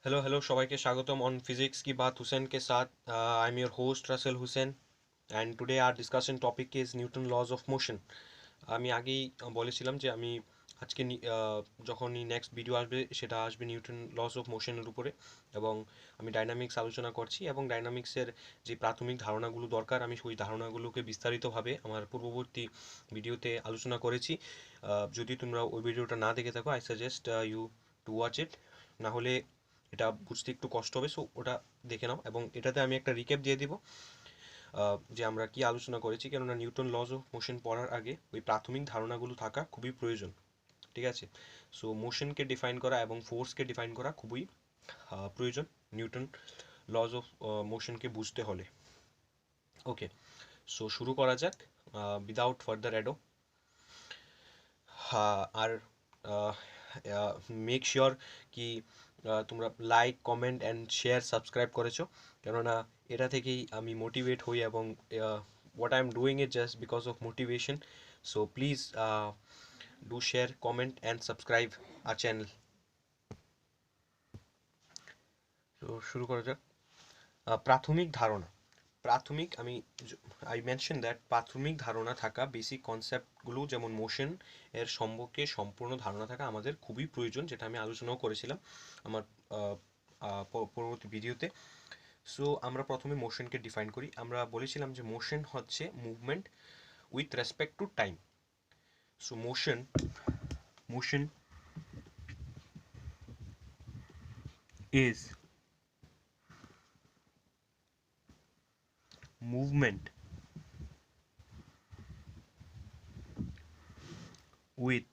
Hello सबाइके स्वागतम on physics की बात हुसैन के साथ। I am your host Rasel Hossain and today our discussion topic is Newton laws of motion. আমি আগেই বলেছিলাম যে আমি আজকে যখনই নেক্সট ভিডিও আসবে সেটা আসবে নিউটন লজ অফ মোশনের উপরে, এবং আমি ডাইনামিক্স আলোচনা করছি এবং ডাইনামিক্সের যে প্রাথমিক ধারণাগুলো দরকার আমি ওই ধারণাগুলোকে বিস্তারিতভাবে আমার পূর্ববর্তী ভিডিওতে আলোচনা করেছি। যদি তোমরা ওই ভিডিওটা না দেখে থাকো I suggest you to watch it, না হলে এটা বুঝতে একটু কষ্ট হবে। সো ওটা দেখে নাও, এবং এটাতে আমি একটা রিক্যাপ দিয়ে দিব যে আমরা কি আলোচনা করেছি, কেননা নিউটন লজ অফ মোশন পড়ার আগে ওই প্রাথমিক ধারণাগুলো থাকা খুবই প্রয়োজন। ঠিক আছে, সো মোশনকে ডিফাইন করা এবং ফোর্সকে ডিফাইন করা খুবই প্রয়োজন নিউটন লজ অফ মোশনকে বুঝতে হলে। ওকে, সো শুরু করা যাক উইদাউট ফার্দার অ্যাডো। আর মেক শিওর কি তোমরা like, comment and share, subscribe করেছো, কেননা এটা থেকেই আমি মোটিভেট হই এবং what I'm doing it just because of motivation. So please do share, comment and subscribe our channel. তো শুরু করা যাক। প্রাথমিক ধারণা। প্রাথমিক আমি আই মেনশন দ্যাট প্রাথমিক ধারণা থাকা, বেসিক কনসেপ্টগুলো যেমন মোশন এর সম্পর্কে সম্পূর্ণ ধারণা থাকা আমাদের খুবই প্রয়োজন, যেটা আমি আলোচনাও করেছিলাম আমার পরবর্তী ভিডিওতে। সো আমরা প্রথমে মোশনকে ডিফাইন করি। আমরা বলেছিলাম যে মোশন হচ্ছে movement with respect to time. So motion is movement with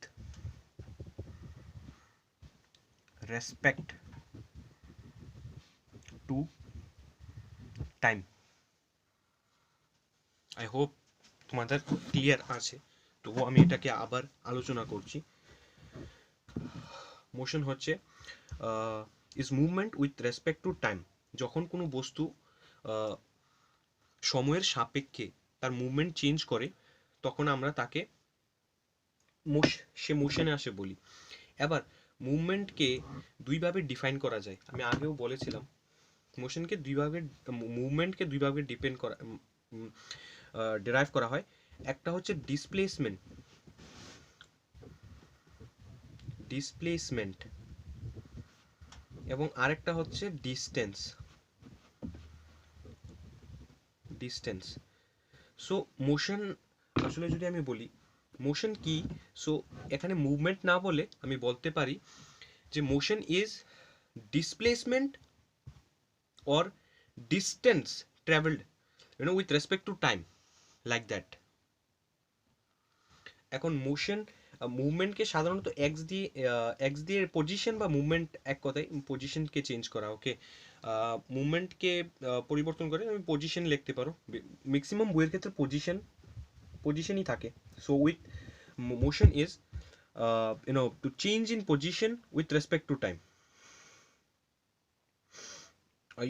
respect to time. I hope তোমাদের ক্লিয়ার আছে, তবু আমি এটাকে আবার আলোচনা করছি। মোশন হচ্ছে is movement with respect to time. যখন কোনো বস্তু সময়ের সাপেক্ষে তার মুভমেন্ট চেঞ্জ করে তখন আমরা তাকে সে মোশনে আসে বলি। এবার মুভমেন্টকে দুইভাবে ডিফাইন করা যায়। আমি আগেও বলেছিলাম মোশনকে দুইভাবে, মুভমেন্টকে দুইভাবে ডিপেন্ড করা ডেরাইভ করা হয়। একটা হচ্ছে ডিসপ্লেসমেন্ট এবং আরেকটা হচ্ছে ডিস্টেন্স। সো মোশন আসলে যদি আমি বলি মোশন কি, সো এখানে মুভমেন্ট না বলে আমি বলতে পারি যে motion is displacement or distance travelled with respect to time, like that. এখন মুভমেন্টকে সাধারণত এক্স দিয়ে পজিশন বা মুভমেন্ট, এক কথায় পজিশনকে চেঞ্জ করা। ওকে, মুভমেন্টকে পরিবর্তন করে আমি পজিশন লিখতে পারো। ম্যাক্সিমাম বইয়ের ক্ষেত্রে পজিশনই থাকে। So with motion is to change in position with respect to time.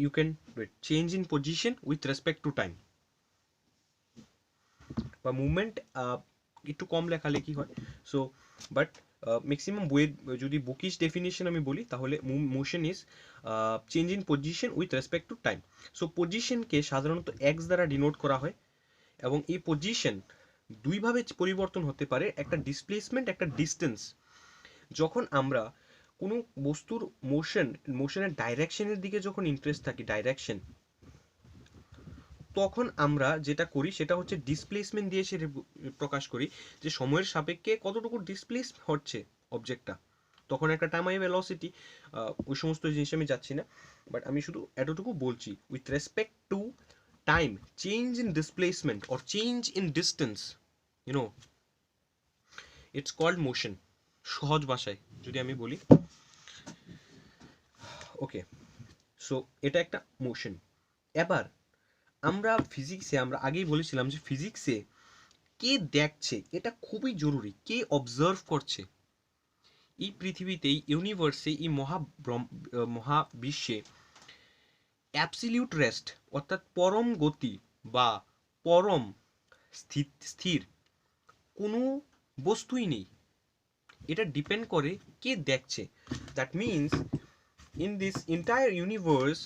You can change in position with respect to time, বা মুভমেন্ট একটু কম লেখালেখি হয়। সো বাট ম্যাক্সিমাম বইয়ের যদি বুকিশ ডেফিনেশন আমি বলি তাহলে motion is change in position with respect to time. So পজিশনকে সাধারণত এক্স দ্বারা ডিনোট করা হয়, এবং এই পজিশন দুইভাবে পরিবর্তন হতে পারে, একটা ডিসপ্লেসমেন্ট, একটা ডিস্টেন্স। যখন আমরা কোনো বস্তুর মোশনের ডাইরেকশনের দিকে যখন ইন্টারেস্ট থাকি, ডাইরেকশন, তখন আমরা যেটা করি সেটা হচ্ছে ডিসপ্লেসমেন্ট দিয়ে সেটা প্রকাশ করি যে সময়ের সাপেক্ষে কতটুকু ডিসপ্লেস হচ্ছে অবজেক্টটা। তখন একটা টাইম ভেলোসিটি, ওই সমস্ত জিনিস আমি যাচ্ছি না, বাট আমি শুধু এতটুকু বলছি with respect to time change in displacement or change in distance, it's called motion, সহজ ভাষায় যদি আমি বলি। ওকে, সো এটা একটা মোশন। এবার আমরা আগেই বলেছিলাম যে ফিজিক্সে কে দেখছে এটা খুবই জরুরি, কে অবজার্ভ করছে। এই পৃথিবীতে, এই ইউনিভার্সে, এই মহাবিশ্বে অ্যাবসলিউট রেস্ট অর্থাৎ পরম গতি বা পরম স্থির কোনো বস্তুই নেই। এটা ডিপেন্ড করে কে দেখছে। That means in this entire universe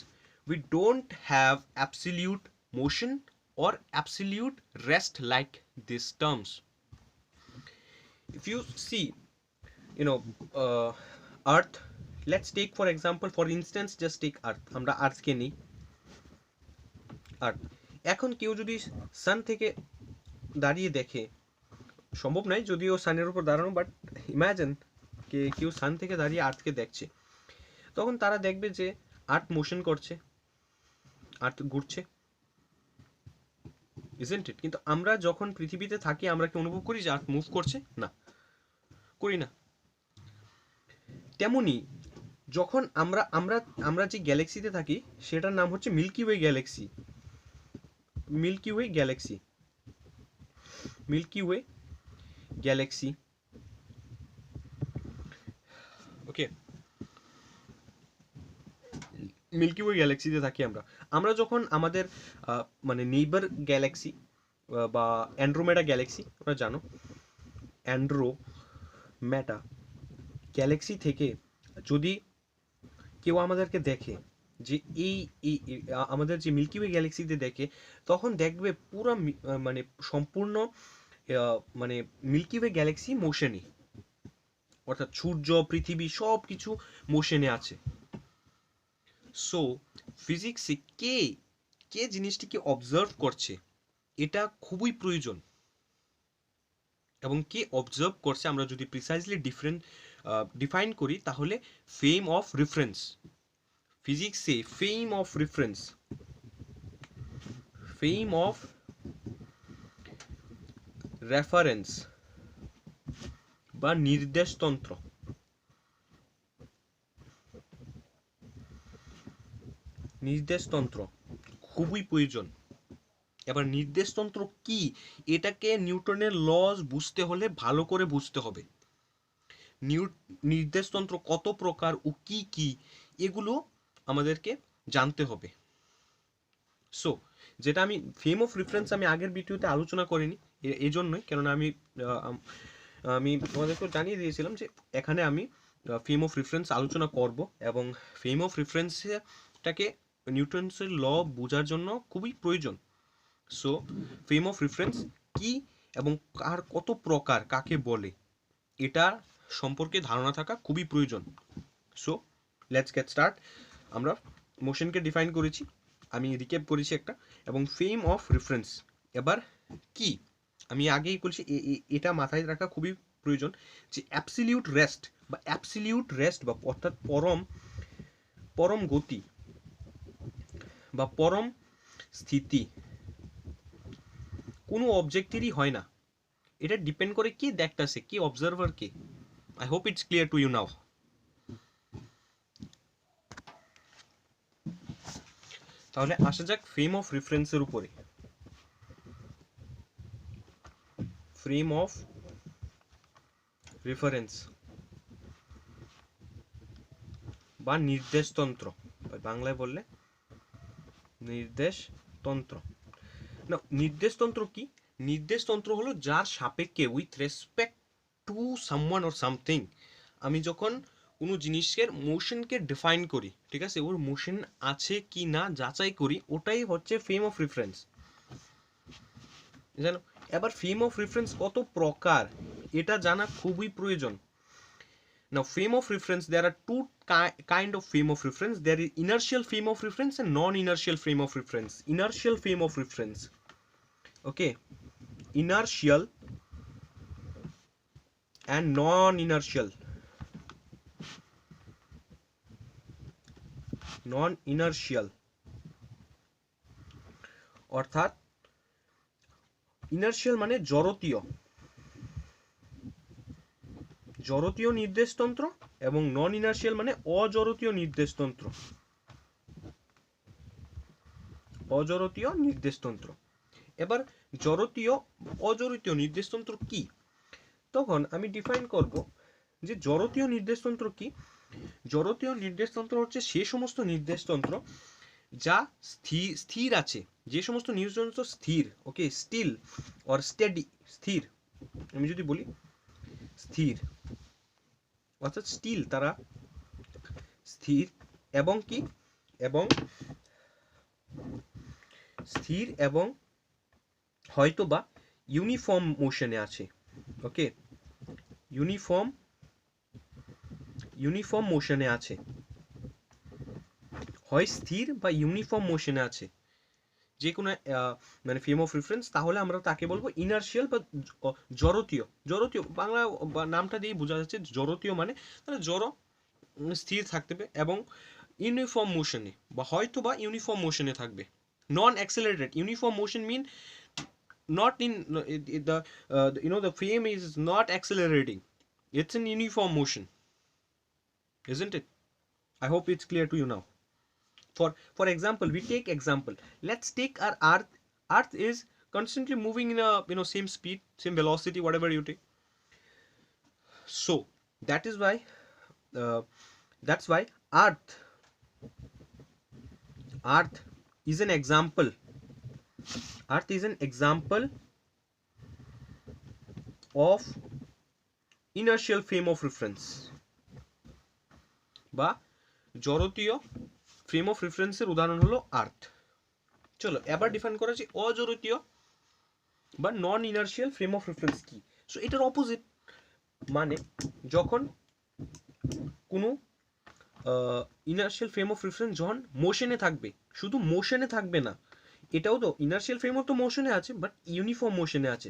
we don't have absolute motion or absolute rest like these terms. If you see, you know, earth, let's take for example, for instance, just take earth, আমরা earth কে নিই, earth, এখন কেউ যদি সান থেকে দাঁড়িয়ে দেখে, সম্ভব নয় যদিও সানের উপর দাঁড়ানো, বাট ইমাজিন কে কেউ সান থেকে দাঁড়িয়ে আর্থকে দেখছে, তখন তারা দেখবে যে আর্থ মোশন করছে, আর্থ ঘুরছে, ইজন্ট ইট? কিন্তু আমরা যখন পৃথিবীতে থাকি আমরা কি অনুভব করি যে আর্থ মুভ করছে? না, করি না। তেমনি যখন আমরা আমরা আমরা যে গ্যালাক্সিতে থাকি সেটার নাম হচ্ছে Milky Way galaxy, Milky Way galaxy, Milky Way galaxy, okay, Milky Way গ্যালাক্সিতে থাকি আমরা। আমরা যখন আমাদের মানে নেইবার গ্যালাক্সি বা অ্যান্ড্রোমেডা গ্যালাক্সি, তোমরা জানো অ্যান্ড্রোমেডা গ্যালাক্সি থেকে যদি কেউ আমাদেরকে দেখে, যে এই আমাদের যে মিল্কি ওয়ে গ্যালাক্সিতে দেখে, তখন দেখবে পুরো মানে সম্পূর্ণ মানে মিল্কি ওয়ে গ্যালাক্সি মোশনে, অর্থাৎ সূর্য, পৃথিবী সব কিছু মোশনে আছে। সো ফিজিক্সে কে কে জিনিসটিকে অবজার্ভ করছে এটা খুবই প্রয়োজন, এবং কে অবজার্ভ করছে আমরা যদি প্রিসাইজলি ডিফাইন করি তাহলে ফ্রেম অফ রেফারেন্স। ফিজিক্সে frame of reference, frame of reference বা নির্দেশতন্ত্র, নির্দেশতন্ত্র খুবই প্রয়োজন। এবার নির্দেশতন্ত্র কি, এটাকে নিউটনের লজ বুঝতে হলে ভালো করে বুঝতে হবে। নির্দেশতন্ত্র কত প্রকার ও কি কি এগুলো আমাদেরকে জানতে হবে। সো যেটা আমি ফ্রেম অফ রেফারেন্স আমি আগের ভিডিওতে আলোচনা করিনি, এই জন্যই, কেননা আমি তোমাদেরকে জানিয়ে দিয়েছিলাম যে এখানে আমি ফ্রেম অফ রেফারেন্স আলোচনা করব, এবং ফ্রেম অফ রেফারেন্সটাকে নিউটনসের ল বোঝার জন্য খুবই প্রয়োজন। সো ফ্রেম অফ রেফারেন্স কি এবং কার কত প্রকার, কাকে বলে, এটা সম্পর্কে ধারণা থাকা খুবই প্রয়োজন। So let's get start. আমরা মোশনকে ডিফাইন করেছি, আমি রিক্যাপ করেছি একটা, এবং ফ্রেম অফ রেফারেন্স এবার কি আমি আগেই বলছি, এটা মাথায় রাখা খুবই প্রয়োজন যে অ্যাবসলিউট রেস্ট বা অর্থাৎ পরম গতি বা পরম স্থিতি কোনো অবজেক্টেরই হয় না। এটা ডিপেন্ড করে কে দেখতেছে, কে অবজারভার কে। I hope it's clear to you now. তাহলে আসা যাক ফ্রেম অফ রেফারেন্সের উপরে। ফ্রেম অফ রেফারেন্স বা নির্দেশতন্ত্র, বাংলায় বললে নির্দেশতন্ত্র। না, নির্দেশতন্ত্র কি? নির্দেশতন্ত্র হলো যার সাপেক্ষে, with respect to someone or something, আমি যখন কোনো জিনিসের মোশনকে ডিফাইন করি, ঠিক আছে, ওর মোশন আছে কি না যাচাই করি, ওটাই হচ্ছে ফ্রেম অফ রেফারেন্স, জানো? এবার ফ্রেম অফ রেফারেন্স কত প্রকার এটা জানা খুবই প্রয়োজন। Now, frame of reference, there are two kind of frame of reference. There is inertial frame of reference and non-inertial frame of reference. Inertial frame of reference. Okay. Inertial and non-inertial. Non-inertial. অর্থাৎ inertial মানে জড়তীয় নির্দেশতন্ত্র, এবং non inertial মানে অজড়তীয় নির্দেশতন্ত্র। এবার অজড়তীয় নির্দেশতন্ত্র কি, তখন আমি define করব যে জড়তীয় নির্দেশতন্ত্র কি। জড়তীয় নির্দেশতন্ত্র হচ্ছে সে সমস্ত নির্দেশতন্ত্র যা স্থির আছে, যে সমস্ত নির্দেশতন্ত্র স্থির, ওকে, স্টিল অর স্টেডি, স্থির, আমি যদি বলি স্থির, অর্থাৎ স্টিল, তারা স্থির এবং কি এবং স্থির এবং হয়তোবা ইউনিফর্ম মোশনে আছে। ওকে, ইউনিফর্ম মোশনে আছে, হয় স্থির বা ইউনিফর্ম মোশনে আছে যে কোনো মানে ফ্রেম অফ রেফারেন্স, তাহলে আমরা তাকে বলবো ইনার্শিয়াল বা জড়তীয়। জড়তীয় বাংলা বা নামটা দিয়ে বোঝা যাচ্ছে জড়তীয়, মানে তাহলে জড় স্থির থাকতে হবে এবং ইউনিফর্ম মোশনে বা হয়তো বা ইউনিফর্ম মোশনে থাকবে। Non accelerated, uniform motion mean not in the frame is not accelerating, it's in uniform motion, isn't it? I hope it's clear to you now. For example, we take example, let's take our earth is constantly moving in a same speed, same velocity, whatever you take. So that is why that's why earth is an example, of inertial frame of reference বা জড়তীয় frame of রেফারেন্সের উদাহরণ হলো আর্থ। চলো এবার define করা যে অজড়তীয় বা নন inertial frame of reference কি। সো এটার অপোজিট, মানে যখন কোনো ইনার্শিয়াল ফ্রেম অফ রেফারেন্স যখন মোশনে থাকবে, শুধু মোশনে থাকবে না, এটাও তো ইনার্শিয়াল ফ্রেম অফ তো মোশনে আছে বাট ইউনিফর্ম মোশনে আছে।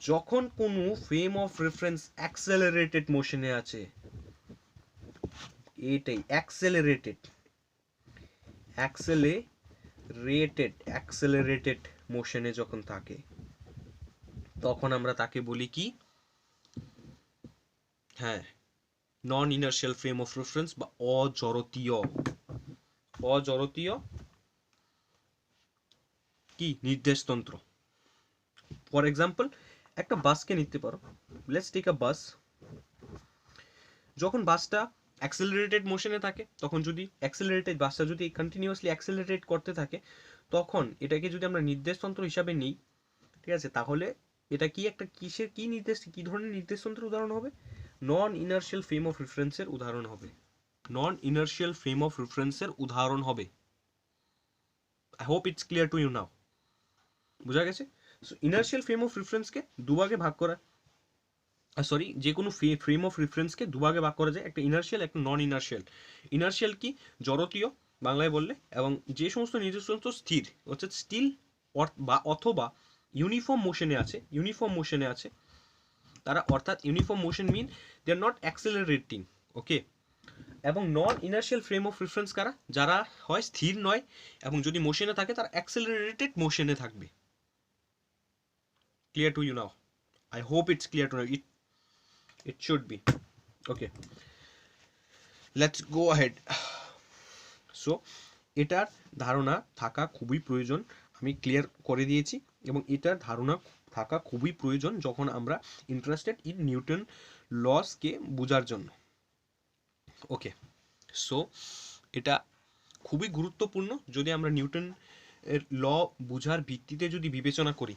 যখন কোনো ফ্রেম অফ রেফারেন্স অ্যাক্সেলারেটেড মোশনে আছে, এটাই অ্যাক্সেলারেটেড মোশনে যখন থাকে, তখন আমরা তাকে বলি কি, হ্যাঁ, নন ইনার্শিয়াল ফ্রেম অফ রেফারেন্স বা অজড়তীয় কি নির্দেশতন্ত্র। ফর এক্সাম্পল, একটা বাসকে নিতে পারো, লেটস টেক আ বাস। যখন বাসটা অ্যাক্সেলারেটেড মোশনে থাকে, তখন যদি বাসটা যদি কন্টিনিউয়াসলি অ্যাক্সেলারেট করতে থাকে, তখন এটাকে যদি আমরা নির্দেশতন্ত্র হিসাবে নিই, ঠিক আছে, তাহলে এটা কি একটা কি ধরনের নির্দেশতন্ত্রের উদাহরণ হবে? নন ইনার্শিয়াল ফ্রেম অফ রেফারেন্সের উদাহরণ হবে। I hope it's clear to you now. বোঝা গেছে? সো ইনার্শিয়াল ফ্রেম অফ রেফারেন্সকে দুভাগে ভাগ করা, যে কোনো ফ্রেম অফ রেফারেন্সকে দুভাগে ভাগ করা যায়, একটা ইনার্শিয়াল, একটা নন ইনার্শিয়াল। ইনার্শিয়াল কি জড়তীয় বাংলায় বললে, এবং যে সমস্ত নির্দেশতন্ত্র স্থির, অর্থাৎ স্টিল বা অথবা ইউনিফর্ম মোশনে আছে তারা, অর্থাৎ uniform motion mean they are not accelerating. Okay, এবং non inertial frame of reference কারা? যারা হয় স্থির নয় এবং যদি মোশনে থাকে তারা অ্যাক্সেলারেটেড মোশনে থাকবে। Clear to you now? I hope it's clear to you. It should be. Okay. Let's go ahead. So এটার ধারণা থাকা খুবই প্রয়োজন, আমি ক্লিয়ার করে দিয়েছি, এবং এটার ধারণা থাকা খুবই প্রয়োজন যখন আমরা ইন্টারেস্টেড ইন নিউটন লসকে বোঝার জন্য। ওকে, সো এটা খুবই গুরুত্বপূর্ণ যদি আমরা নিউটন এর ল বোঝার ভিত্তিতে যদি বিবেচনা করি,